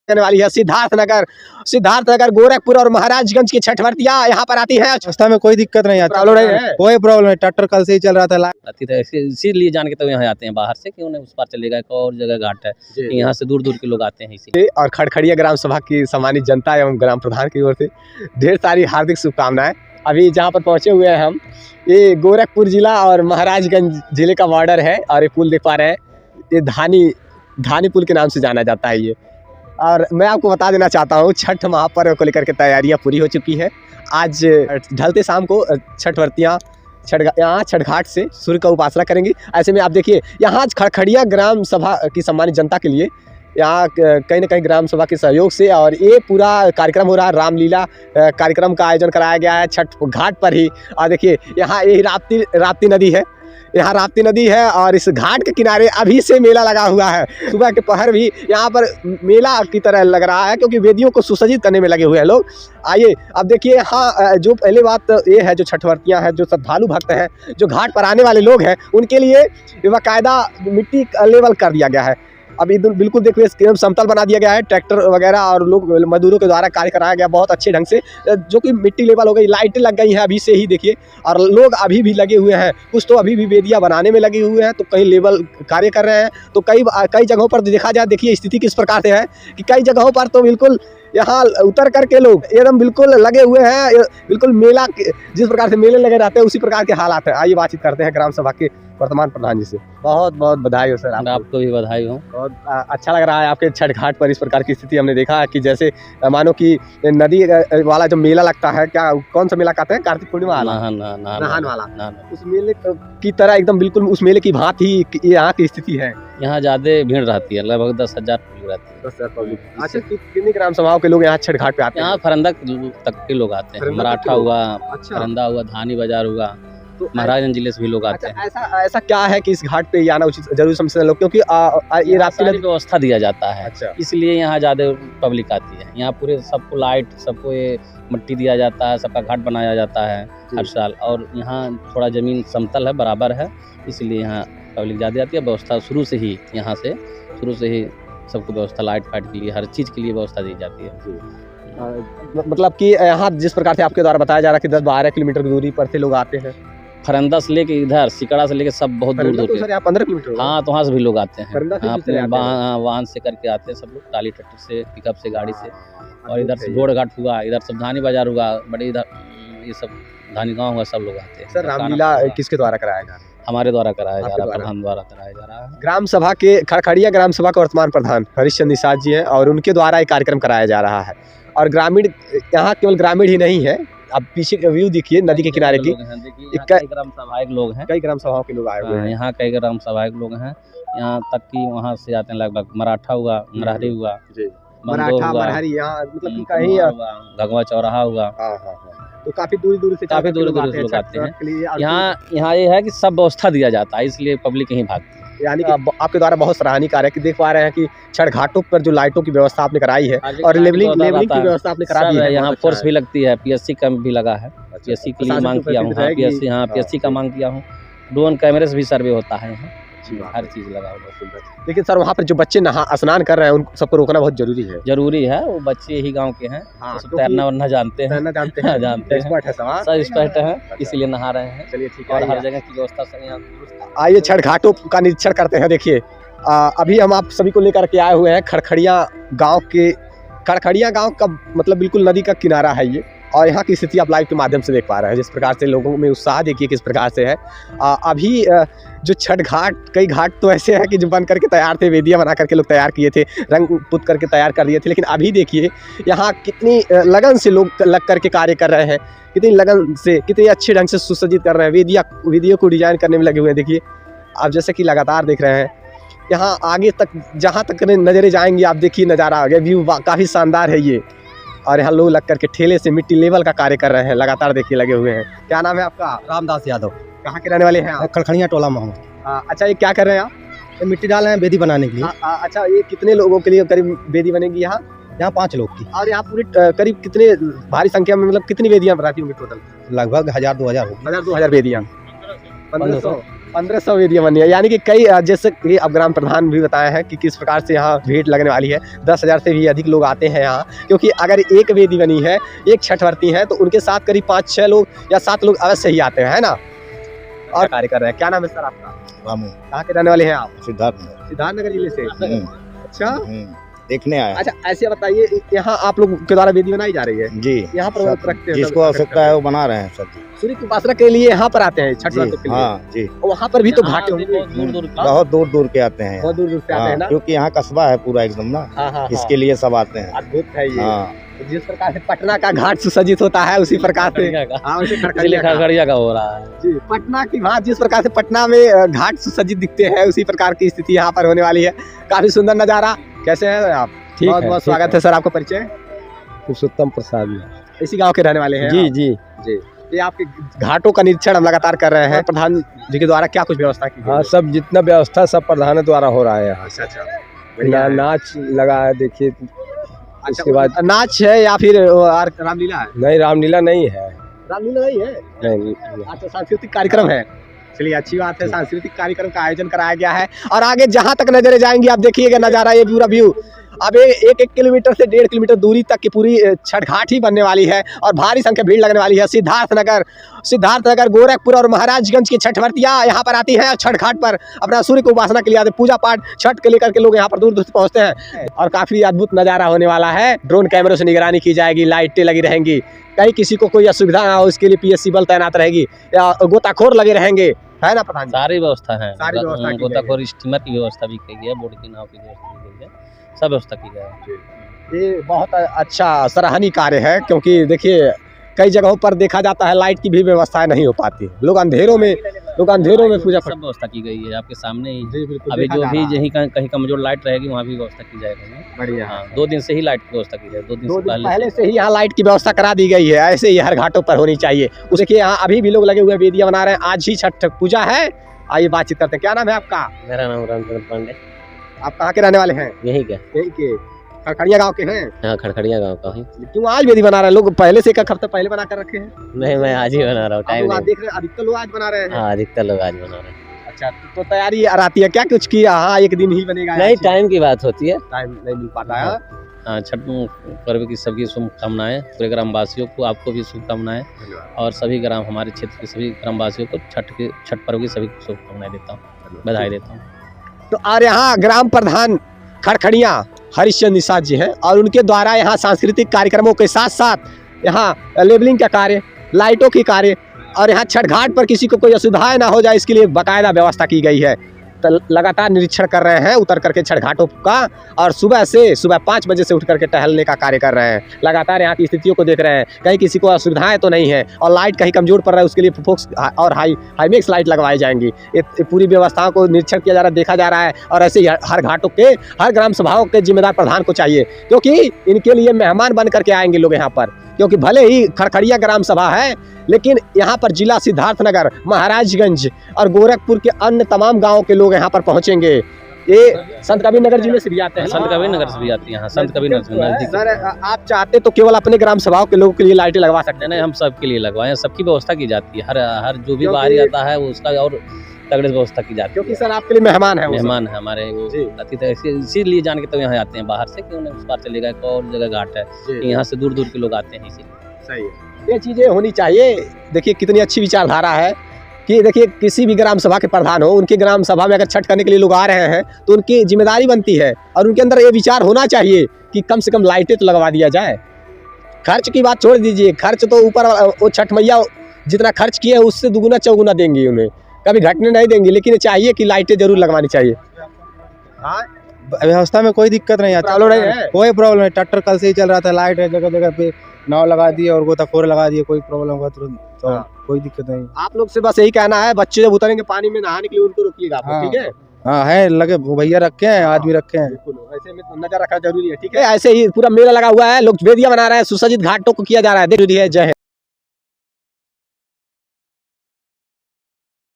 करने वाली है सिद्धार्थनगर गोरखपुर और महाराजगंज की छठ वर्तियां यहाँ पर आती हैं। रास्ता में कोई दिक्कत नहीं आती, प्रॉब्लम नहीं है, कोई प्रॉब्लम नहीं। ट्रैक्टर कल से ही चल रहा था आती है, इसीलिए जान के तो यहाँ आते हैं बाहर से, क्यों नहीं उस पार चलेगा, एक और जगह घाट है, यहाँ से दूर दूर के लोग आते हैं इसीलिए। और खड़खड़िया ग्राम सभा की सम्मानित जनता एवं ग्राम प्रधान की ओर से ढेर सारी हार्दिक शुभकामनाएं। अभी जहाँ पर पहुँचे हुए हैं हम, ये गोरखपुर जिला और महाराजगंज जिले का बॉर्डर है और ये पुल देख पा रहे हैं, ये धानी पुल के नाम से जाना जाता है ये। और मैं आपको बता देना चाहता हूँ, छठ महापर्व को लेकर के तैयारियां पूरी हो चुकी है। आज ढलते शाम को छठ वर्तियाँ यहाँ छठ घाट से सूर्य का उपासना करेंगी। ऐसे में आप देखिए, यहाँ खड़खड़िया ग्राम सभा की सम्मानित जनता के लिए यहाँ कहीं ना कहीं ग्राम सभा के सहयोग से और ये पूरा कार्यक्रम हो रहा है। रामलीला कार्यक्रम का आयोजन कराया गया है छठ घाट पर ही। और देखिए, यहाँ ये राप्ती नदी है, यहाँ राप्ती नदी है और इस घाट के किनारे अभी से मेला लगा हुआ है। सुबह के पहर भी यहाँ पर मेला की तरह लग रहा है, क्योंकि वेदियों को सुसज्जित करने में लगे हुए हैं लोग। आइए अब देखिए, यहाँ जो पहले बात ये है, जो छठ वर्तियाँ हैं, जो श्रद्धालु भक्त हैं, जो घाट पर आने वाले लोग हैं, उनके लिए बाकायदा मिट्टी लेवल कर दिया गया है। अब इधर बिल्कुल देखिए एकदम समतल बना दिया गया है, ट्रैक्टर वगैरह और लोग मजदूरों के द्वारा कार्य कराया गया बहुत अच्छे ढंग से, जो कि मिट्टी लेवल हो गई। लाइटें लग गई हैं अभी से ही देखिए, और लोग अभी भी लगे हुए हैं, कुछ तो अभी भी वेदियाँ बनाने में लगे हुए हैं, तो कई लेवल कार्य कर रहे हैं। तो कई जगहों पर देखा जाए, देखिए स्थिति किस प्रकार से है कि कई जगहों पर तो बिल्कुल यहाँ उतर करके लोग एकदम बिल्कुल लगे हुए हैं, बिल्कुल मेला जिस प्रकार से मेले लगे रहते हैं उसी प्रकार के हालात हैं। आइए बातचीत करते हैं ग्राम सभा के वर्तमान प्रधान जी से। बहुत बहुत बधाई हो सर, आपको भी बधाई हो। बहुत अच्छा लग रहा है आपके छठ घाट पर इस प्रकार की स्थिति हमने देखा कि जैसे मानो कि नदी वाला जो मेला लगता है, क्या कौन सा मेला कहते हैं, कार्तिक पूर्णिमा नहान वाला, उस मेले की तरह एकदम बिल्कुल उस मेले की भांति ही यहाँ की स्थिति है। यहाँ ज्यादा भीड़ रहती है, लगभग 10,000 पब्लिक रहती है। 10,000 पब्लिक। अच्छा, कितनी ग्राम सभाओं के लोग यहाँ छठ घाट पे आते हैं? यहाँ फरंदा तक के लोग आते हैं, मराठा हुआ, फरंदा हुआ, धानी बाजार हुआ, तो महाराजगंज जिले से भी लोग आते हैं। ऐसा क्या है कि इस घाट पे आना उचित जरूरी समझते हैं लोग, क्योंकि ये रात्रि में व्यवस्था दिया जाता है। अच्छा। इसलिए यहाँ ज्यादा पब्लिक आती है। यहाँ पूरे सबको लाइट, सबको ये मिट्टी दिया जाता है, सबका घाट बनाया जाता है हर साल। और यहाँ थोड़ा जमीन समतल है, बराबर है, इसलिए यहाँ पब्लिक ज़्यादा आती है। व्यवस्था शुरू से ही यहाँ से सबको व्यवस्था लाइट फाइट के लिए, हर चीज़ के लिए व्यवस्था दी जाती है। मतलब कि यहाँ जिस प्रकार से आपके द्वारा बताया जा रहा है कि 10-12 किलोमीटर की दूरी पर से लोग आते हैं, फरंदा से लेके इधर सिकड़ा से लेके सब बहुत दूर दूर के। 15 किलोमीटर? हाँ, तो वहाँ से भी लोग आते हैं। अपने वाहन से करके आते हैं सब लोग, टाली ट्रैक्टर से, पिकअप से, गाड़ी से। और इधर से गोड़ घाट हुआ, इधर सब धानी बाजार हुआ, बड़े इधर ये सब धानी गाँव हुआ, सब लोग आते हैं। सर, रामलीला किसके द्वारा कराया जा रहा है? हमारे द्वारा कराया जा रहा है, प्रधान द्वारा कराया जा रहा है। ग्राम सभा के खड़खड़िया ग्राम सभा के वर्तमान प्रधान हरिश्चंद्र निषाद जी हैं और उनके द्वारा ये कार्यक्रम कराया जा रहा है। और ग्रामीण, यहाँ केवल ग्रामीण ही नहीं है, अब पीछे का व्यू देखिए नदी के किनारे की, कई ग्राम सभायक लोग हैं, कई ग्राम सभाओं के लोग आए हुए हैं यहाँ, कई ग्राम सभायक लोग हैं यहाँ तक कि वहाँ से आते हैं। लगभग मराठा हुआ, मराठी हुआ, मराठा मरहरी, यहाँ मतलब कि कहीं भगवा चौराहा हुआ, तो काफी दूर दूर से लोग आते हैं। यहाँ ये है कि सब व्यवस्था दिया जाता है, इसलिए पब्लिक यहीं भागती है। यानी कि आपके द्वारा बहुत सराहनीय कार्य है कि देख पा रहे हैं कि छठ घाटों पर जो लाइटों की व्यवस्था आपने कराई है और लेवलिंग की व्यवस्था आपने करा दी है। यहाँ फोर्स भी लगती है, PSC कैंप भी लगा है, PSC के लिए मांग किया हूँ। PSC का मांग किया हूँ। ड्रोन कैमरे से भी सर्वे होता है यहाँ, हर चीज़ लगा हुआ। लेकिन सर, वहाँ पर जो बच्चे स्नान कर रहे हैं उन सबको रोकना बहुत जरूरी है। वो बच्चे ही गांव के हैं, तैरना वरना जानते हैं, एक्सपर्ट हैं, इसीलिए नहा रहे हैं। चलिए ठीक है, हर जगह की व्यवस्था से यहाँ। आइए छठ घाटों का निरीक्षण करते हैं। देखिए, अभी हम आप सभी को लेकर के आए हुए हैं खड़खड़िया गाँव का मतलब बिल्कुल नदी का किनारा है ये, और यहाँ की स्थिति आप लाइव के माध्यम से देख पा रहे हैं। जिस प्रकार से लोगों में उत्साह देखिए किस प्रकार से है। अभी जो छठ घाट, कई घाट तो ऐसे हैं कि जो बन करके तैयार थे, वेदियाँ बना करके लोग तैयार किए थे, रंग पुत करके तैयार कर दिए थे। लेकिन अभी देखिए यहाँ कितनी लगन से लोग लग करके कार्य कर रहे हैं, कितनी लगन से, कितने अच्छे ढंग से सुसज्जित कर रहे हैं, वेदियों को डिजाइन करने में लगे हुए हैं। देखिए आप जैसे कि लगातार देख रहे हैं, यहाँ आगे तक जहाँ तक नज़रें जाएंगी आप देखिए नज़ारा आ गया, व्यू काफ़ी शानदार है ये। और यहाँ लोग लग करके ठेले से मिट्टी लेवल का कार्य कर रहे हैं, लगातार देखिए लगे हुए हैं। क्या नाम है आपका? रामदास यादव। कहाँ के रहने वाले हैं आप? खड़खड़िया टोला मोहम्मद। अच्छा, ये क्या कर रहे हैं आप? ये मिट्टी डाल रहे हैं वेदी बनाने के लिए। अच्छा, ये कितने लोगों के लिए करीब वेदी बनेगी यहाँ? 5 लोग की। और यहाँ पूरी करीब कितने भारी संख्या में, मतलब कितनी वेदियाँ बनाती होंगी टोटल? लगभग 1000-2000 होगी। 1000-2000 वेदियाँ। 1500 1500 वेदियाँ बनी है, यानी कि कई जैसे कि अब ग्राम प्रधान भी बताए हैं कि किस प्रकार से यहाँ भीड़ लगने वाली है। 10,000 से भी अधिक लोग आते हैं यहाँ, क्योंकि अगर एक वेदी बनी है, एक छठ व्रती है, तो उनके साथ करीब 5-6 लोग या 7 लोग अवश्य ही आते हैं, है ना। और कार्य कर रहे हैं। क्या नाम है सर आपका? रामू, कहाँ के रहने वाले हैं आप? सिद्धार्थनगर जिले से। अच्छा, देखने आया। अच्छा ऐसे बताइए, यहाँ आप लोग के द्वारा वेदी बनाई जा रही है जी, यहाँ पर व्रत रखते हैं, जिसको आवश्यकता है वो बना रहे हैं सब। सूर्य की उपासना के लिए यहाँ पर आते हैं छठ व्रत के लिए। हाँ जी, वहाँ पर भी तो घाटे होंगे, बहुत दूर दूर के आते हैं, बहुत दूर दूर से आते हैं ना, क्योंकि यहाँ कस्बा है पूरा एकदम ना। हाँ, इसके लिए सब आते हैं। अद्भुत है ये। हाँ, जिस प्रकार से पटना का घाट सुसज्जित होता है, उसी प्रकार से खड़खड़िया का हो रहा है जी। पटना की घाट, जिस प्रकार से पटना में घाट सुसज्जित दिखते हैं, उसी प्रकार की स्थिति यहाँ पर होने वाली है। काफी सुंदर नजारा। कैसे हैं आप? बहुत बहुत स्वागत है सर। आपका परिचय? पुरुषोत्तम प्रसाद इसी गांव के रहने वाले हैं? जी जी जी। ये आपके घाटों का निरीक्षण हम लगातार कर रहे हैं। प्रधान जी के द्वारा क्या कुछ व्यवस्था की? हाँ, सब जितना व्यवस्था सब प्रधान द्वारा हो रहा है यहाँ। अच्छा, नाच लगा है, देखिए। इसके बाद नाच है या फिर रामलीला है? नहीं, रामलीला नहीं है। रामलीला नहीं है? नहीं। अच्छा, सांस्कृतिक कार्यक्रम है। चलिए, अच्छी बात है। सांस्कृतिक कार्यक्रम का आयोजन कराया गया है। और आगे जहां तक नजरें जाएंगी, आप देखिएगा नजारा, ये पूरा व्यू। अब 1 किलोमीटर से 1.5 किलोमीटर दूरी तक की पूरी छठ घाट ही बनने वाली है और भारी संख्या भीड़ लगने वाली है। सिद्धार्थनगर, गोरखपुर और महाराजगंज की छठ व्रतियाँ यहाँ पर आती हैं छठ घाट पर अपना सूर्य को उपासना के लिए आते, पूजा पाठ छठ के लेकर के लोग यहाँ पर दूर दूर से पहुँचते हैं। और काफी अद्भुत नज़ारा होने वाला है। ड्रोन कैमरों से निगरानी की जाएगी, लाइटें लगी रहेंगी, कहीं किसी को कोई असुविधा ना हो इसके लिए PSC बल तैनात रहेगी, गोताखोर लगे रहेंगे, है ना प्रधान? सारी व्यवस्था है, सारी व्यवस्था की गोताखोर स्टीमर की व्यवस्था भी की गई है, बोट की नाव की व्यवस्था की गई है, सब व्यवस्था की गई है। ये बहुत अच्छा सराहनीय कार्य है, क्योंकि देखिए कई जगहों पर देखा जाता है लाइट की भी व्यवस्था नहीं हो पाती, लोग अंधेरों में पूजा। सब व्यवस्था की गई है आपके सामने ही। बिल्कुल, अभी जो भी यहीं कहीं कमजोर लाइट रहेगी वहाँ भी व्यवस्था की जाएगी। बढ़िया। हाँ, 2 दिन से ही लाइट की व्यवस्था की जाएगी। 2 दिन पहले से ही यहाँ लाइट की व्यवस्था करा दी गई है। ऐसे ही हर घाटों पर होनी चाहिए। देखिए यहाँ अभी भी लोग लगे हुए वेदियाँ बना रहे हैं। आज ही छठ पूजा है। आइए बातचीत करते हैं। क्या नाम है आपका? मेरा नाम रामचंद्र पांडे। आप कहाँ के रहने वाले हैं? यहीं के खड़खड़िया गांव के हैं? हाँ, खड़खड़िया गांव का हूँ। क्यों आज वेदी बना रहे हैं? लोग पहले से 1 हफ्ता पहले बना कर रखे हैं। नहीं, मैं आज ही बना रहा हूँ। टाइम नहीं। देख रहे हैं अधिकतर लोग आज बना रहे हैं। हाँ, अधिकतर लोग आज बना रहे हैं। अच्छा, तो तैयारी रहती है क्या कुछ किया? हाँ, 1 दिन ही बनेगा? नहीं, टाइम की बात होती है, टाइम नहीं मिल पाता है। हाँ, छठ पर्व की सभी शुभकामनाएं पूरे ग्रामवासियों को, आपको भी शुभकामनाएं, और सभी हमारे क्षेत्र के सभी ग्रामवासियों को छठ पर्व की सभी शुभकामनाएं देता हूँ, बधाई देता हूँ। तो और यहाँ ग्राम प्रधान खड़खड़िया हरिश्चंद्र निषाद जी हैं और उनके द्वारा यहाँ सांस्कृतिक कार्यक्रमों के साथ साथ यहाँ लेबलिंग का कार्य, लाइटों की कार्य, और यहाँ छठ घाट पर किसी को कोई असुविधा ना हो जाए इसके लिए बाकायदा व्यवस्था की गई है। तो लगातार निरीक्षण कर रहे हैं उतर करके छठ घाटों का, और सुबह 5 बजे से उठ करके टहलने का कार्य कर रहे हैं। लगातार यहाँ की स्थितियों को देख रहे हैं, कहीं किसी को असुविधाएं तो नहीं है, और लाइट कहीं कमजोर पड़ रहा है उसके लिए फोक्स और हाईमेक्स लाइट लगवाई जाएंगी। ये पूरी व्यवस्थाओं को निरीक्षण किया जा रहा है, देखा जा रहा है। और ऐसे ही हर घाटों के, हर ग्राम सभाओं के जिम्मेदार प्रधान को चाहिए, क्योंकि इनके लिए मेहमान बन करके आएंगे लोग यहाँ पर। क्योंकि भले ही खड़खड़िया ग्राम सभा है, लेकिन यहाँ पर जिला सिद्धार्थनगर, महाराजगंज और गोरखपुर के अन्य तमाम गांवों के लोग यहाँ पर पहुँचेंगे। ये संत कबीरनगर जिले से भी आते हैं। संत कबीरनगर से भी आती है यहाँ, संत कबीरनगर से नजदीक। सर, आप चाहते तो केवल अपने ग्राम सभाओं के लोगों के लिए लाइटें लगवा सकते हैं? नहीं, हम सबके लिए लगवाएं, सबकी व्यवस्था की जाती है। हर जो भी बाहरी आता है वो उसका और तगड़े व्यवस्था की जाती है। क्योंकि सर आपके लिए मेहमान है हमारे वो अतिथि, इसीलिए जान के तो यहाँ आते हैं बाहर से, कि उन्हें उस पार चलेगा, एक और जगह घाट है, यहाँ से दूर दूर के लोग आते हैं इसीलिए। सही है, ये चीज़ें होनी चाहिए। देखिए कितनी अच्छी विचारधारा है कि देखिए किसी भी ग्राम सभा के प्रधान हो, उनके ग्राम सभा में अगर छठ करने के लिए लोग आ रहे हैं तो उनकी जिम्मेदारी बनती है, और उनके अंदर ये विचार होना चाहिए कि कम से कम लाइटें तो लगवा दिया जाए। खर्च की बात छोड़ दीजिए, खर्च तो ऊपर वो छठ मैया जितना खर्च किए उससे दुगुना चौगुना देंगी, उन्हें कभी घटने नहीं देंगी, लेकिन चाहिए कि लाइटें जरूर लगवानी चाहिए। हाँ, व्यवस्था में कोई दिक्कत नहीं आती, प्रॉब्लम नहीं है, कोई प्रॉब्लम नहीं। ट्रैक्टर कल से ही चल रहा था, लाइट है जगह जगह पे, नाव लगा दिए और गोताखोर लगा दिए, कोई प्रॉब्लम हुआ तुरंत, तो कोई दिक्कत नहीं। आप लोग से बस यही कहना है, बच्चे जब उतरेंगे पानी में नहाने के लिए उनको रोकिएगा आप, ठीक है? हाँ, है लगे भैया रखे हैं, आदमी रखे हैं, ऐसे में नजर रखना जरूरी है, ठीक है? ऐसे ही पूरा मेला लगा हुआ है, लोग वेदियां बना रहे हैं, सुसज्जित घाटों को किया जा रहा है, जरूरी है। जय हिंद।